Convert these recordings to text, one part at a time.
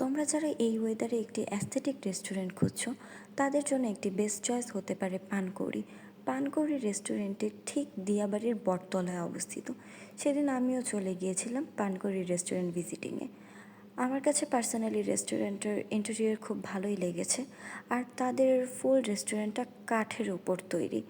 তোমরা যারা এই ওয়েদারে একটি অ্যাস্থেটিক রেস্টুরেন্ট খুঁজছো তাদের জন্য একটি বেস্ট চয়েস হতে পারে পানকৌড়ি। পানকৌড়ি রেস্টুরেন্টের ঠিক দিয়াবাড়ির বটতলায় অবস্থিত। সেদিন আমিও চলে গিয়েছিলাম পানকৌড়ি রেস্টুরেন্ট ভিজিটিংয়ে। আমার কাছে পার্সোনালি রেস্টুরেন্টের ইন্টেরিয়র খুব ভালোই লেগেছে, আর তাদের ফুল রেস্টুরেন্টটা কাঠের উপর তৈরি,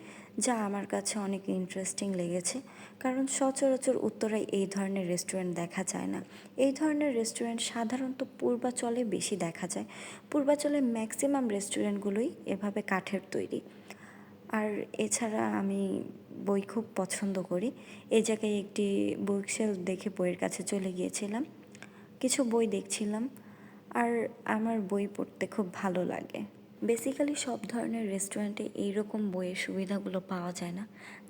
যা আমার কাছে অনেক ইন্টারেস্টিং লেগেছে। কারণ সচরাচর উত্তরায় এই ধরনের রেস্টুরেন্ট দেখা যায় না। এই ধরনের রেস্টুরেন্ট সাধারণত পূর্বাচলে বেশি দেখা যায়। পূর্বাচলের ম্যাক্সিমাম রেস্টুরেন্টগুলোই এভাবে কাঠের তৈরি। আর এছাড়া আমি বই খুব পছন্দ করি। এই জায়গায় একটি বুক শেলফ দেখে বইয়ের কাছে চলে গিয়েছিলাম, কিছু বই দেখছিলাম, আর আমার বই পড়তে খুব ভালো লাগে। বেসিক্যালি সব ধরনের রেস্টুরেন্টে এইরকম বইয়ের সুবিধাগুলো পাওয়া যায় না।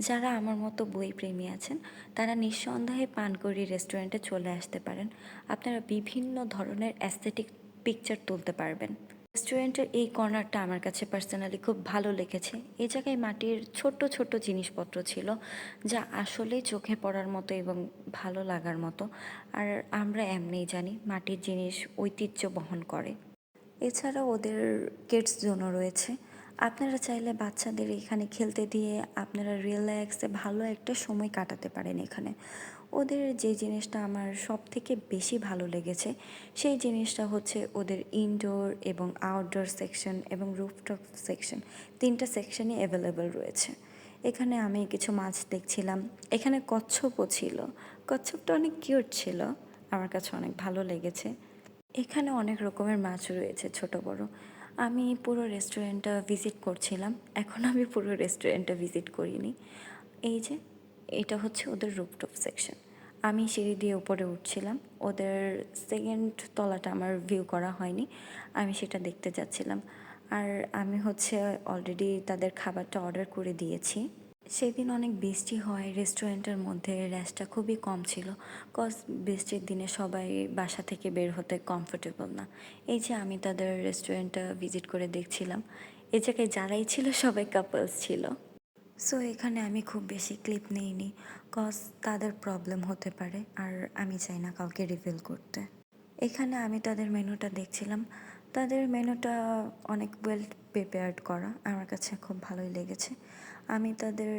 যারা আমার মতো বই প্রেমী আছেন তারা নিঃসন্দেহে পানকৌড়ি রেস্টুরেন্টে চলে আসতে পারেন। আপনারা বিভিন্ন ধরনের অ্যাস্থেটিক পিকচার তুলতে পারবেন। রেস্টুরেন্টের এই কর্নারটা আমার কাছে পার্সোনালি খুব ভালো লেগেছে। এই জায়গায় মাটির ছোট্ট ছোট্ট জিনিসপত্র ছিল, যা আসলেই চোখে পড়ার মতো এবং ভালো লাগার মতো। আর আমরা এমনিই জানি মাটির জিনিস ঐতিহ্য বহন করে। এছাড়া ওদের কিডস জোনও রয়েছে। আপনারা চাইলে বাচ্চাদের এখানে খেলতে দিয়ে আপনারা রিল্যাক্সে ভালো একটা সময় কাটাতে পারেন এখানে। ওদের যে জিনিসটা আমার সব থেকে বেশি ভালো লেগেছে সেই জিনিসটা হচ্ছে ওদের ইনডোর এবং আউটডোর সেকশন এবং রুফটপ সেকশন, তিনটা সেকশনই অ্যাভেলেবেল রয়েছে। এখানে আমি কিছু মাছ দেখছিলাম, এখানে কচ্ছপও ছিল। কচ্ছপটা অনেক কিউট ছিল, আমার কাছে অনেক ভালো লেগেছে। এখানে অনেক রকমের মাছ রয়েছে, ছোট বড়। আমি পুরো রেস্টুরেন্টটা ভিজিট করছিলাম, এখন আমি পুরো রেস্টুরেন্টটা ভিজিট করিনি। এই যে এটা হচ্ছে ওদের রুফটপ সেকশন। আমি সিঁড়ি দিয়ে উপরে উঠছিলাম, ওদের সেকেন্ড তলাটা আমার ভিউ করা হয়নি, আমি সেটা দেখতে যাচ্ছিলাম। আর আমি হচ্ছে অলরেডি তাদের খাবারটা অর্ডার করে দিয়েছি। সেদিন অনেক বৃষ্টি হয়, রেস্টুরেন্টের মধ্যে র্যাশটা খুবই কম ছিল। কজ বৃষ্টির দিনে সবাই বাসা থেকে বের হতে কমফোর্টেবল না। এই যে আমি তাদের রেস্টুরেন্টটা ভিজিট করে দেখছিলাম, এই জায়গায় যারাই ছিল সবাই কাপলস ছিল। সো এখানে আমি খুব বেশি ক্লিপ নিইনি, কজ তাদের প্রবলেম হতে পারে, আর আমি চাই না কাউকে রিভিল করতে। এখানে আমি তাদের মেনুটা দেখছিলাম, তাদের মেনুটা অনেক ওয়েল প্রিপেয়ার্ড করা, আমার কাছে খুব ভালোই লেগেছে। আমি তাদের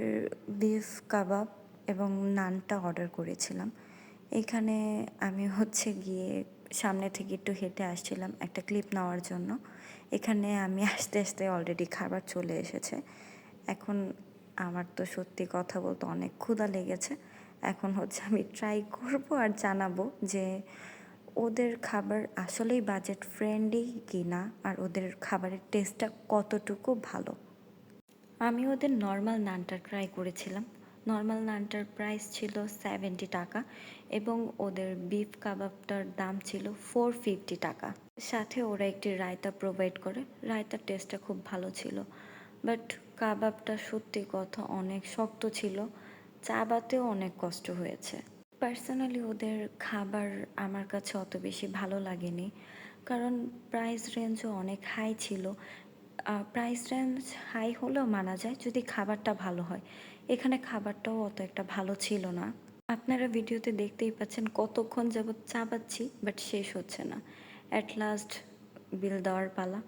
বিফ কাবাব এবং নানটা অর্ডার করেছিলাম। এখানে আমি হচ্ছে গিয়ে সামনে থেকে একটু হেঁটে আসছিলাম একটা ক্লিপ নেওয়ার জন্য। এখানে আমি আস্তে আস্তে অলরেডি খাবার চলে এসেছে। এখন আমার তো সত্যি কথা বলতে অনেক ক্ষুধা লেগেছে। এখন হচ্ছে আমি ট্রাই করব আর জানাবো যে ওদের খাবার আসলেই বাজেট ফ্রেন্ডলি কি না, আর ওদের খাবারের টেস্টটা কতটুকু ভালো। আমি ওদের নর্মাল নানটা ট্রাই করেছিলাম। নর্মাল নানটার প্রাইস ছিল 70 টাকা এবং ওদের বিফ কাবাবটার দাম ছিল 450 টাকা। সাথে ওরা একটি রায়তা প্রোভাইড করে, রায়তার টেস্টটা খুব ভালো ছিল। বাট কাবাবটা সত্যি কথা অনেক শক্ত ছিল, চাবাতেও অনেক কষ্ট হয়েছে। পার্সোনালি ওদের খাবার আমার কাছে অত বেশি ভালো লাগেনি, কারণ প্রাইস রেঞ্জও অনেক হাই ছিল। প্রাইস রেঞ্জ হাই হলেও মানা যায় যদি খাবারটা ভালো হয়। এখানে খাবারটাও অত একটা ভালো ছিল না। আপনারা ভিডিওতে দেখতেই পাচ্ছেন কতক্ষণ যাবৎ চাবাচ্ছি, বাট শেষ হচ্ছে না। অ্যাট লাস্ট বিল দেওয়ার পালা।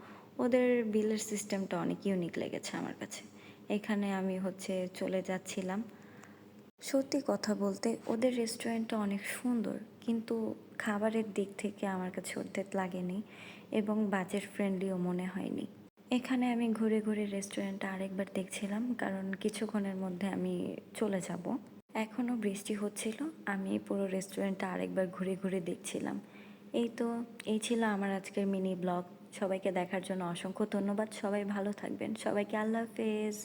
ওদের বিলের সিস্টেমটা অনেক ইউনিক লেগেছে আমার কাছে। এখানে আমি হচ্ছে চলে যাচ্ছিলাম। সত্যি কথা বলতে ওদের রেস্টুরেন্টটা অনেক সুন্দর, কিন্তু খাবারের দিক থেকে আমার কাছে ওদের লাগেনি এবং বাজেট ফ্রেন্ডলিও মনে হয়নি। এখানে আমি ঘুরে ঘুরে রেস্টুরেন্টটা আরেকবার দেখছিলাম, কারণ কিছুক্ষণের মধ্যে আমি চলে যাব। এখনও বৃষ্টি হচ্ছিল, আমি পুরো রেস্টুরেন্টটা আরেকবার ঘুরে ঘুরে দেখছিলাম। এই তো, এই ছিল আমার আজকের মিনি ব্লগ। সবাইকে দেখার জন্য অসংখ্য ধন্যবাদ। সবাই ভালো থাকবেন। সবাইকে আল্লাহ হাফেজ।